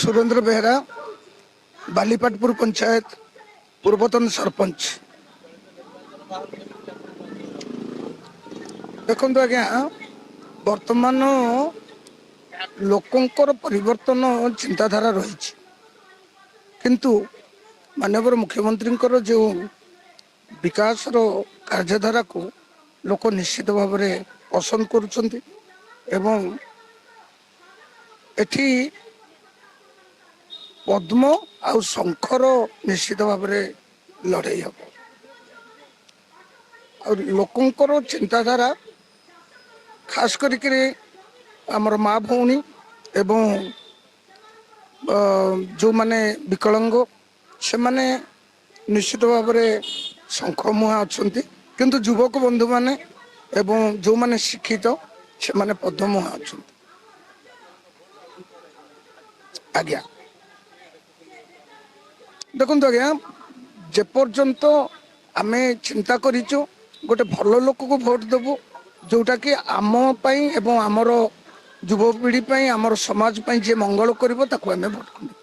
सुरेंद्र बेहरा बालीपाटपुर पंचायत पूर्वतन सरपंच। देखो आज्ञा वर्तमान लोकंकर परिवर्तन चिंताधारा रही किंतु माननीय मुख्यमंत्री जो विकास रो कार्यधारा को लोक निश्चित भाव में पसंद करुछंती एवं एठी पद्म आउ शंखर निश्चित भाव में लड़ाई हम और लोकंकर चिंताधारा खास करके आमर माँ भौणी एवं जो माने विकलांग से माने निश्चित भाव में शंख मुहा अच्छा किंतु युवक बंधु माने एवं जो माने शिक्षित से माने पद्म मुहा अच्छा। आज्ञा देखो आज्ञा जेपर्यंत आमे चिंता करिचु गोटे भल लोक को भोट देबू जोटा कि आम एवं आमर युवपीढ़ी आमर समाज जे मंगल कर भोट कर।